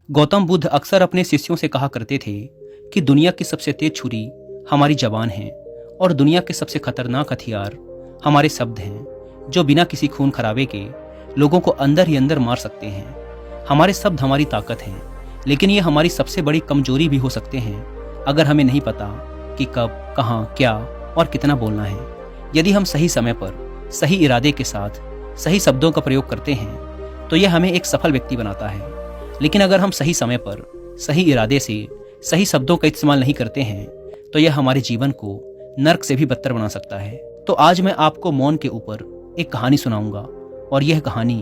गौतम बुद्ध अक्सर अपने शिष्यों से कहा करते थे कि दुनिया की सबसे तेज छुरी हमारी जबान है और दुनिया के सबसे खतरनाक हथियार हमारे शब्द हैं, जो बिना किसी खून खराबे के लोगों को अंदर ही अंदर मार सकते हैं। हमारे शब्द हमारी ताकत हैं, लेकिन ये हमारी सबसे बड़ी कमजोरी भी हो सकते हैं अगर हमें नहीं पता कि कब, कहाँ, क्या और कितना बोलना है। यदि हम सही समय पर सही इरादे के साथ सही शब्दों का प्रयोग करते हैं तो यह हमें एक सफल व्यक्ति बनाता है। लेकिन अगर हम सही समय पर सही इरादे से सही शब्दों का इस्तेमाल नहीं करते हैं तो यह हमारे जीवन को नर्क से भी बदतर बना सकता है। तो आज मैं आपको मौन के ऊपर एक कहानी सुनाऊंगा और यह कहानी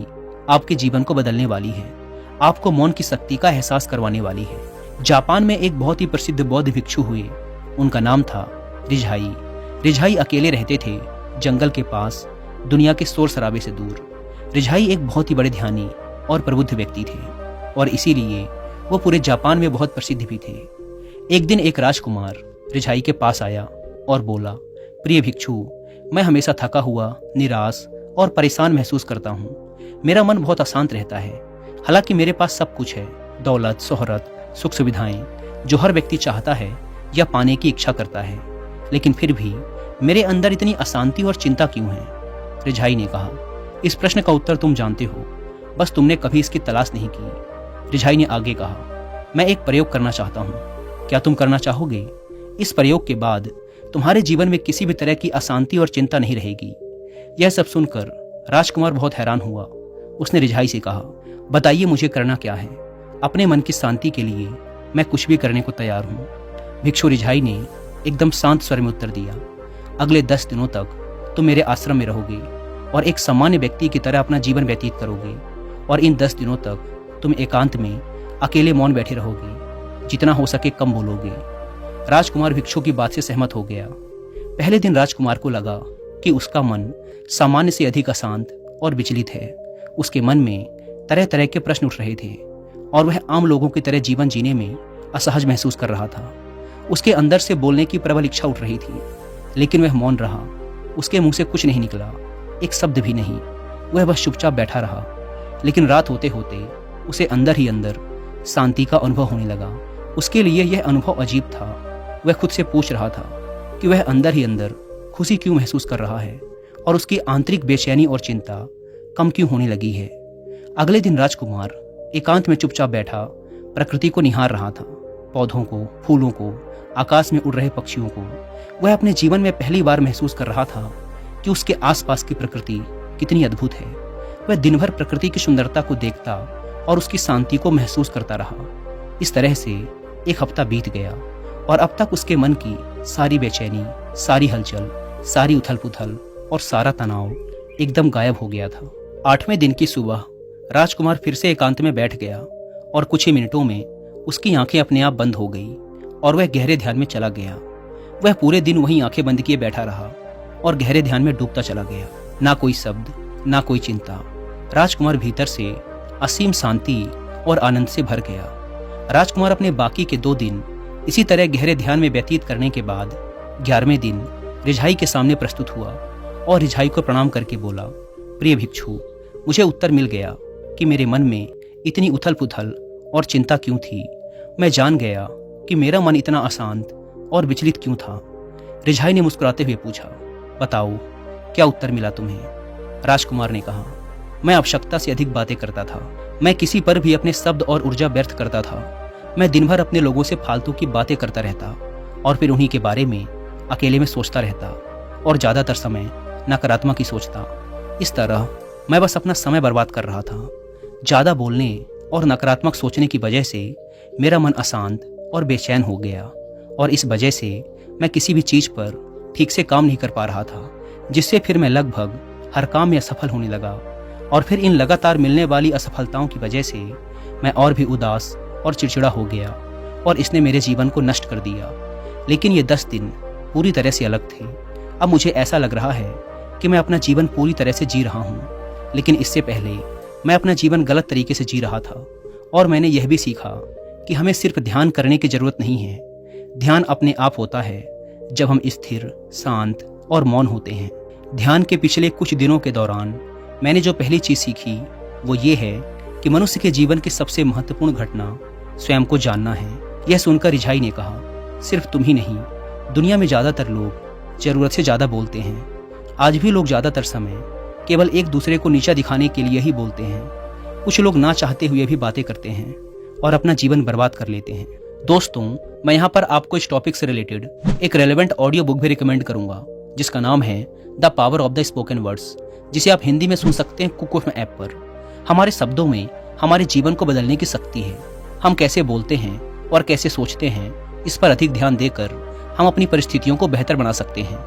आपके जीवन को बदलने वाली है, आपको मौन की शक्ति का एहसास करवाने वाली है। जापान में एक बहुत ही प्रसिद्ध बौद्ध भिक्षु हुए, उनका नाम था रिझाई। रिझाई अकेले रहते थे जंगल के पास, दुनिया के शोर शराबे से दूर। रिझाई एक बहुत ही बड़े ध्यानी और प्रबुद्ध व्यक्ति थे और इसीलिए वो पूरे जापान में बहुत प्रसिद्ध भी थे। एक दिन एक राजकुमार रिझाई के पास आया और बोला, प्रिय भिक्षु, मैं हमेशा थका हुआ, निराश और परेशान महसूस करता हूँ। मेरा मन बहुत अशांत रहता है। हालांकि मेरे पास सब कुछ है, दौलत, शोहरत, सुख सुविधाएं, जो हर व्यक्ति चाहता है या पाने की इच्छा करता है, लेकिन फिर भी मेरे अंदर इतनी अशांति और चिंता क्यों है? रिझाई ने कहा, इस प्रश्न का उत्तर तुम जानते हो, बस तुमने कभी इसकी तलाश नहीं की। रिझाई ने आगे कहा, मैं एक प्रयोग करना चाहता हूँ, क्या तुम करना चाहोगे? इस प्रयोग के बाद तुम्हारे जीवन में किसी भी तरह की अशांति और चिंता नहीं रहेगी। यह सब सुनकर राजकुमार बहुत हैरान हुआ। उसने रिझाई से कहा, बताइए मुझे करना क्या है? अपने मन की शांति के लिए मैं कुछ भी करने को तैयार हूँ। भिक्षु रिझाई ने एकदम शांत स्वर में उत्तर दिया, अगले 10 दिनों तक तुम मेरे आश्रम में रहोगे और एक सामान्य व्यक्ति की तरह अपना जीवन व्यतीत करोगे और इन 10 दिनों तक तुम एकांत में अकेले मौन बैठे रहोगे, जितना हो सके कम बोलोगे। राजकुमार भिक्षु की बात से सहमत हो गया। पहले दिन राजकुमार को लगा कि उसका मन सामान्य से अधिक अशांत और विचलित है। उसके मन में तरह तरह के प्रश्न उठ रहे थे और वह आम लोगों की तरह जीवन जीने में असहज महसूस कर रहा था। उसके अंदर से बोलने की प्रबल इच्छा उठ रही थी, लेकिन वह मौन रहा। उसके मुंह से कुछ नहीं निकला, एक शब्द भी नहीं। वह बस चुपचाप बैठा रहा। लेकिन रात होते होते उसे अंदर ही अंदर शांति का अनुभव होने लगा। उसके लिए यह अनुभव अजीब था। वह खुद से पूछ रहा था कि वह अंदर ही अंदर खुशी क्यों महसूस कर रहा है और उसकी आंतरिक बेचैनी और चिंता कम क्यों होने लगी है। अगले दिन राजकुमार एकांत में चुपचाप बैठा प्रकृति को निहार रहा था, पौधों को, फूलों को, आकाश में उड़ रहे पक्षियों को। वह अपने जीवन में पहली बार महसूस कर रहा था कि उसके आसपास की प्रकृति कितनी अद्भुत है। वह दिन भर प्रकृति की सुंदरता को देखता और उसकी शांति को महसूस करता रहा। इस तरह से एक हफ्ता बीत गया और अब तक उसके मन की सारी बेचैनी, सारी हलचल, सारी उथल पुथल और सारा तनाव एकदम गायब हो गया था। 8वें दिन की सुबह राजकुमार फिर से एकांत में बैठ गया और कुछ ही मिनटों में उसकी आंखें अपने आप बंद हो गई और वह गहरे ध्यान में चला गया। वह पूरे दिन वहीं आंखें बंद किए बैठा रहा और गहरे ध्यान में डूबता चला गया। ना कोई शब्द, ना कोई चिंता। राजकुमार भीतर से असीम शांति और आनंद से भर गया। राजकुमार अपने बाकी के 2 दिन इसी तरह गहरे ध्यान में व्यतीत करने के बाद 11वें दिन रिझाई के सामने प्रस्तुत हुआ और रिझाई को प्रणाम करके बोला, प्रिय भिक्षु, मुझे उत्तर मिल गया कि मेरे मन में इतनी उथल पुथल और चिंता क्यों थी। मैं जान गया कि मेरा मन इतना अशांत और विचलित क्यों था। रिझाई ने मुस्कुराते हुए पूछा, बताओ क्या उत्तर मिला तुम्हें? राजकुमार ने कहा, मैं आवश्यकता से अधिक बातें करता था। मैं किसी पर भी अपने शब्द और ऊर्जा व्यर्थ करता था। मैं दिन भर अपने लोगों से फालतू की बातें करता रहता और फिर उन्हीं के बारे में अकेले में सोचता रहता और ज़्यादातर समय नकारात्मक ही सोचता। इस तरह मैं बस अपना समय बर्बाद कर रहा था। ज़्यादा बोलने और नकारात्मक सोचने की वजह से मेरा मन अशांत और बेचैन हो गया और इस वजह से मैं किसी भी चीज़ पर ठीक से काम नहीं कर पा रहा था, जिससे फिर मैं लगभग हर काम में असफल होने लगा और फिर इन लगातार मिलने वाली असफलताओं की वजह से मैं और भी उदास और चिड़चिड़ा हो गया और इसने मेरे जीवन को नष्ट कर दिया। लेकिन ये 10 दिन पूरी तरह से अलग थे। अब मुझे ऐसा लग रहा है कि मैं अपना जीवन पूरी तरह से जी रहा हूँ, लेकिन इससे पहले मैं अपना जीवन गलत तरीके से जी रहा था। और मैंने यह भी सीखा कि हमें सिर्फ ध्यान करने की जरूरत नहीं है। ध्यान अपने आप होता है जब हम स्थिर, शांत और मौन होते हैं। ध्यान के पिछले कुछ दिनों के दौरान मैंने जो पहली चीज़ सीखी वो ये है कि मनुष्य के जीवन की सबसे महत्वपूर्ण घटना स्वयं को जानना है। यह सुनकर रिझाई ने कहा, सिर्फ तुम ही नहीं, दुनिया में ज्यादातर लोग जरूरत से ज्यादा बोलते हैं। आज भी लोग ज्यादातर समय केवल एक दूसरे को नीचा दिखाने के लिए ही बोलते हैं। कुछ लोग ना चाहते हुए भी बातें करते हैं और अपना जीवन बर्बाद कर लेते हैं। दोस्तों, मैं यहाँ पर आपको इस टॉपिक से रिलेटेड एक रेलेवेंट ऑडियो बुक भी रिकमेंड करूंगा, जिसका नाम है the power of the spoken words, जिसे आप हिंदी में सुन सकते हैं कुक एफएम ऐप पर। हमारे शब्दों में हमारे जीवन को बदलने की शक्ति है। हम कैसे बोलते हैं और कैसे सोचते हैं, इस पर अधिक ध्यान देकर हम अपनी परिस्थितियों को बेहतर बना सकते हैं।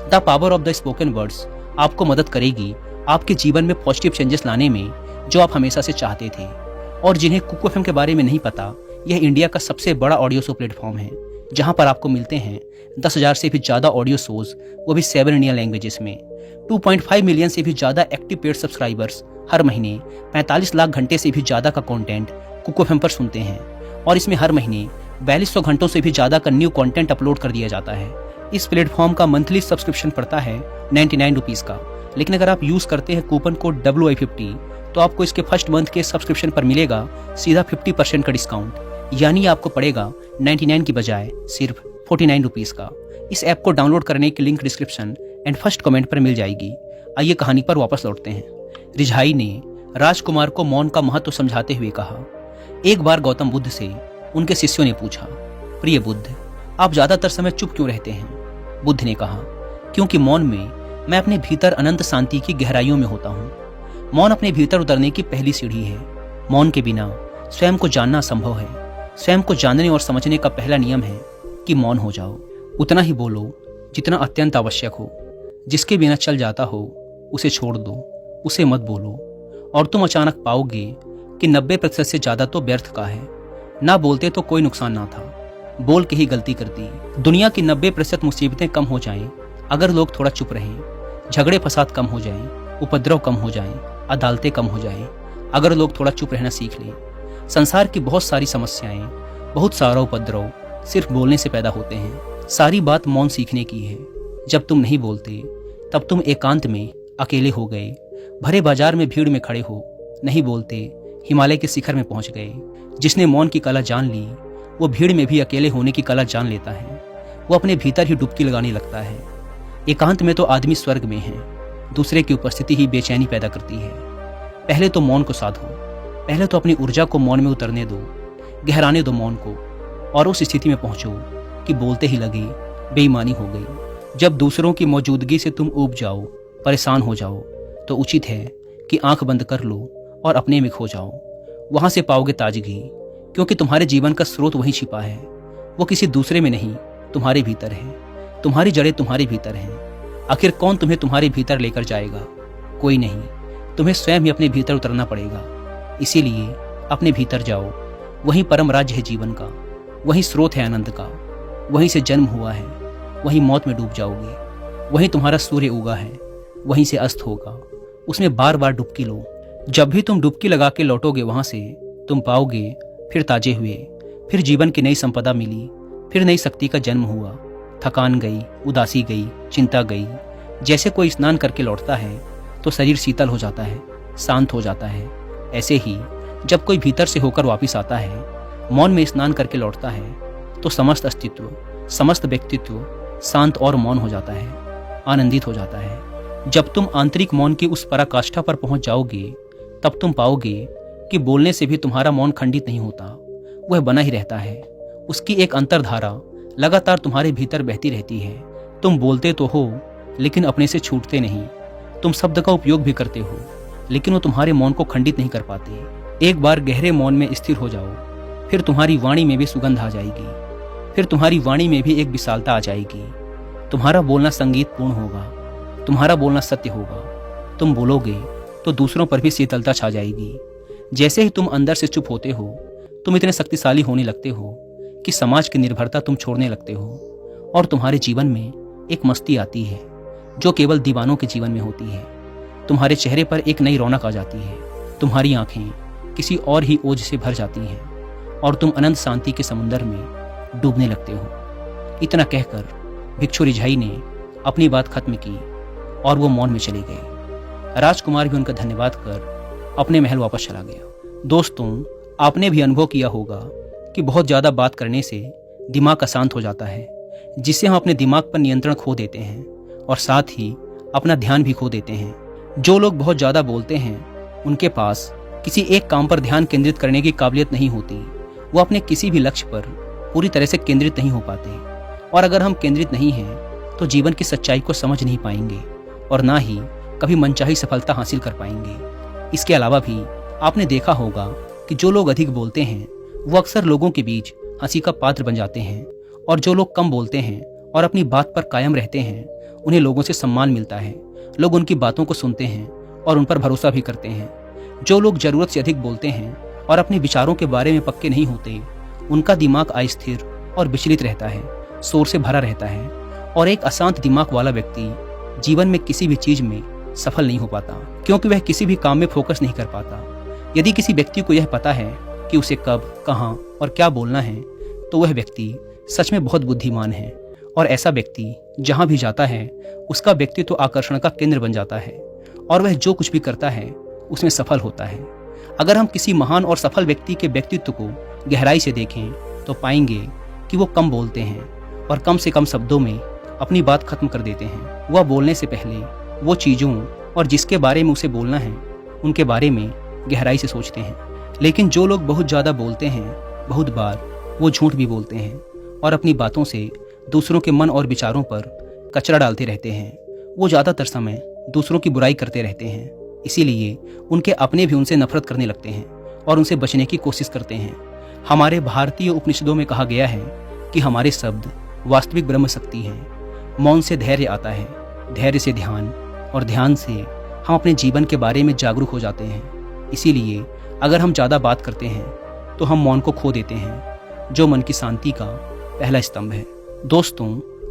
The power of the spoken words आपको मदद करेगी आपके जीवन में पॉजिटिव चेंजेस लाने में, जो आप हमेशा से चाहते थे। और जिन्हें कुक एफएम के बारे में नहीं पता, यह इंडिया का सबसे बड़ा ऑडियो शो प्लेटफॉर्म है, जहां पर आपको मिलते हैं 10,000 से भी ज्यादा ऑडियो शोज, वो भी 7 इंडियन लैंग्वेजेस में। 2.5 मिलियन से भी ज्यादा एक्टिव पेड सब्सक्राइबर्स हर महीने 45 लाख घंटे से भी ज्यादा का कंटेंट कुक एफएम पर सुनते हैं, और इसमें हर महीने 4200 घंटों से भी ज्यादा का न्यू कंटेंट अपलोड कर दिया जाता है। इस प्लेटफॉर्म का मंथली सब्सक्रिप्शन पड़ता है 99 रुपीज़ का, लेकिन अगर आप यूज करते हैं कूपन कोड WI50 तो आपको इसके फर्स्ट मंथ के सब्सक्रिप्शन पर मिलेगा सीधा 50% का डिस्काउंट, यानी आपको पड़ेगा 99 की बजाय सिर्फ 49 रुपीज़ का। इस ऐप को डाउनलोड करने की link description and first comment पर मिल जाएगी। आइए कहानी पर वापस लौटते हैं। रिझाई ने राजकुमार को मौन का महत्व समझाते हुए कहा, एक बार गौतम बुद्ध से उनके शिष्यों ने पूछा, प्रिय बुद्ध, आप ज्यादातर समय चुप क्यों रहते हैं? बुद्ध ने कहा, क्योंकि मौन में मैं अपने भीतर अनंत शांति की गहराइयों में होता हूँ। मौन अपने भीतर उतरने की पहली सीढ़ी है। मौन के बिना स्वयं को जानना संभव है। स्वयं को जानने और समझने का पहला नियम है कि मौन हो जाओ। उतना ही बोलो जितना अत्यंत आवश्यक हो। जिसके बिना चल जाता हो उसे छोड़ दो, उसे मत बोलो, और तुम अचानक पाओगे कि 90% से ज्यादा तो व्यर्थ का है। ना बोलते तो कोई नुकसान ना था, बोल के ही गलती कर दी। दुनिया की 90% मुसीबतें कम हो जाएं अगर लोग थोड़ा चुप रहें। झगड़े फसाद कम हो जाएं, उपद्रव कम हो जाएं, अदालतें कम हो जाएं अगर लोग थोड़ा चुप रहना सीख लें। संसार की बहुत सारी समस्याएं, बहुत सारा उपद्रव सिर्फ बोलने से पैदा होते हैं। सारी बात मौन सीखने की है। जब तुम नहीं बोलते तब तुम एकांत में अकेले हो गए, भरे बाजार में भीड़ में खड़े हो। नहीं बोलते हिमालय के शिखर में पहुंच गए। जिसने मौन की कला जान ली वो भीड़ में भी अकेले होने की कला जान लेता है। वो अपने भीतर ही डुबकी लगाने लगता है। एकांत में तो आदमी स्वर्ग में है, दूसरे की उपस्थिति ही बेचैनी पैदा करती है। पहले तो मौन को साधो, पहले तो अपनी ऊर्जा को मौन में उतरने दो, गहराने दो मौन को, और उस स्थिति में पहुंचो कि बोलते ही लगे बेईमानी हो गई। जब दूसरों की मौजूदगी से तुम ऊब जाओ, परेशान हो जाओ, तो उचित है कि आंख बंद कर लो और अपने में खो जाओ। वहां से पाओगे ताजगी, क्योंकि तुम्हारे जीवन का स्रोत वहीं छिपा है। वो किसी दूसरे में नहीं, तुम्हारे भीतर है। तुम्हारी जड़ें तुम्हारे भीतर हैं। आखिर कौन तुम्हें तुम्हारे भीतर लेकर जाएगा? कोई नहीं, तुम्हें स्वयं ही अपने भीतर उतरना पड़ेगा। इसीलिए अपने भीतर जाओ, वहीं परम राज्य है जीवन का, वहीं स्रोत है आनंद का, वहीं से जन्म हुआ है, वहीं मौत में डूब जाओगे। वहीं तुम्हारा सूर्य उगा है, वहीं से अस्त होगा। उसमें बार बार डुबकी लो। जब भी तुम डुबकी लगा के लौटोगे वहां से, तुम पाओगे फिर ताजे हुए, फिर जीवन की नई संपदा मिली, फिर नई शक्ति का जन्म हुआ। थकान गई, उदासी गई, चिंता गई। जैसे कोई स्नान करके लौटता है तो शरीर शीतल हो जाता है, शांत हो जाता है। ऐसे ही जब कोई भीतर से होकर वापिस आता है, मौन में स्नान करके लौटता है, तो समस्त अस्तित्व, समस्त व्यक्तित्व शांत और मौन हो जाता है, आनंदित हो जाता है। जब तुम आंतरिक मौन की उस पराकाष्ठा पर पहुंच जाओगे, तब तुम पाओगे कि बोलने से भी तुम्हारा मौन खंडित नहीं होता, वह बना ही रहता है। उसकी एक अंतर्धारा लगातार तुम्हारे भीतर बहती रहती है। तुम बोलते तो हो, लेकिन अपने से छूटते नहीं। तुम शब्द का उपयोग भी करते हो, लेकिन वो तुम्हारे मौन को खंडित नहीं कर पाते। एक बार गहरे मौन में स्थिर हो जाओ, फिर तुम्हारी वाणी में भी सुगंध आ जाएगी, फिर तुम्हारी वाणी में भी एक विशालता आ जाएगी। तुम्हारा बोलना संगीतपूर्ण होगा, तुम्हारा बोलना सत्य होगा। तुम बोलोगे तो दूसरों पर भी शीतलता छा जाएगी। जैसे ही तुम अंदर से चुप होते हो, तुम इतने शक्तिशाली होने लगते हो कि समाज की निर्भरता तुम छोड़ने लगते हो, और तुम्हारे जीवन में एक मस्ती आती है जो केवल दीवानों के जीवन में होती है। तुम्हारे चेहरे पर एक नई रौनक आ जाती है। तुम्हारी आंखें किसी और ही ओज से भर जाती हैं, और तुम अनंत शांति के समुद्र में डूबने लगते हो। इतना कहकर भिक्षु रिझाई ने अपनी बात खत्म की और वो मौन में चले गए। राजकुमार भी उनका धन्यवाद कर अपने महल वापस चला गया। दोस्तों, आपने भी अनुभव किया होगा कि बहुत ज़्यादा बात करने से दिमाग अशांत हो जाता है, जिससे हम अपने दिमाग पर नियंत्रण खो देते हैं और साथ ही अपना ध्यान भी खो देते हैं। जो लोग बहुत ज़्यादा बोलते हैं उनके पास किसी एक काम पर ध्यान केंद्रित करने की काबिलियत नहीं होती। वो अपने किसी भी लक्ष्य पर पूरी तरह से केंद्रित नहीं हो पाते, और अगर हम केंद्रित नहीं हैं तो जीवन की सच्चाई को समझ नहीं पाएंगे और ना ही कभी मनचाही सफलता हासिल कर पाएंगे। इसके अलावा भी आपने देखा होगा कि जो लोग अधिक बोलते हैं वो अक्सर लोगों के बीच हंसी का पात्र बन जाते हैं, और जो लोग कम बोलते हैं और अपनी बात पर कायम रहते हैं उन्हें लोगों से सम्मान मिलता है। लोग उनकी बातों को सुनते हैं और उन पर भरोसा भी करते हैं। जो लोग जरूरत से अधिक बोलते हैं और अपने विचारों के बारे में पक्के नहीं होते, उनका दिमाग अस्थिर और विचलित रहता है, शोर से भरा रहता है, और एक अशांत दिमाग वाला व्यक्ति जीवन में किसी भी चीज में सफल नहीं हो पाता, क्योंकि वह किसी भी काम में फोकस नहीं कर पाता। यदि किसी व्यक्ति को यह पता है कि उसे कब, कहाँ और क्या बोलना है, तो वह व्यक्ति सच में बहुत बुद्धिमान है, और ऐसा व्यक्ति जहाँ भी जाता है उसका व्यक्तित्व तो आकर्षण का केंद्र बन जाता है, और वह जो कुछ भी करता है उसमें सफल होता है। अगर हम किसी महान और सफल व्यक्ति के व्यक्तित्व को गहराई से देखें तो पाएंगे कि वो कम बोलते हैं और कम से कम शब्दों में अपनी बात खत्म कर देते हैं। वह बोलने से पहले वो चीज़ों और जिसके बारे में उसे बोलना है उनके बारे में गहराई से सोचते हैं। लेकिन जो लोग बहुत ज़्यादा बोलते हैं, बहुत बार वो झूठ भी बोलते हैं और अपनी बातों से दूसरों के मन और विचारों पर कचरा डालते रहते हैं। वो ज़्यादातर समय दूसरों की बुराई करते रहते हैं, इसीलिए उनके अपने भी उनसे नफरत करने लगते हैं और उनसे बचने की कोशिश करते हैं। हमारे भारतीय उपनिषदों में कहा गया है कि हमारे शब्द वास्तविक ब्रह्म शक्ति हैं। मौन से धैर्य आता है, धैर्य से ध्यान, और ध्यान से हम अपने जीवन के बारे में जागरूक हो जाते हैं। इसीलिए अगर हम ज़्यादा बात करते हैं तो हम मौन को खो देते हैं, जो मन की शांति का पहला स्तंभ है। दोस्तों,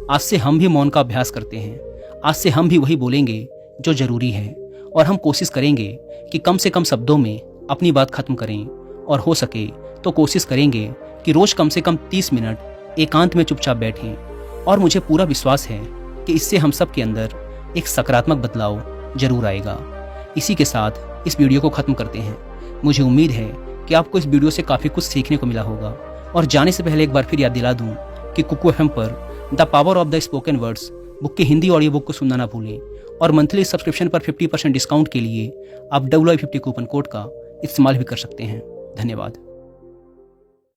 आज से हम भी मौन का अभ्यास करते हैं। आज से हम भी वही बोलेंगे जो ज़रूरी है, और हम कोशिश करेंगे कि कम से कम शब्दों में अपनी बात खत्म करें, और हो सके तो कोशिश करेंगे कि रोज़ कम से कम 30 मिनट एकांत में चुपचाप बैठें। और मुझे पूरा विश्वास है कि इससे हम सब के अंदर एक सकारात्मक बदलाव जरूर आएगा। इसी के साथ इस वीडियो को ख़त्म करते हैं। मुझे उम्मीद है कि आपको इस वीडियो से काफ़ी कुछ सीखने को मिला होगा। और जाने से पहले एक बार फिर याद दिला दूं कि कुकू FM पर the power of the spoken words book की हिंदी ऑडियो बुक को सुनना ना भूलें, और मंथली सब्सक्रिप्शन पर 50% डिस्काउंट के लिए आप WI50 कूपन कोड का इस्तेमाल भी कर सकते हैं। धन्यवाद।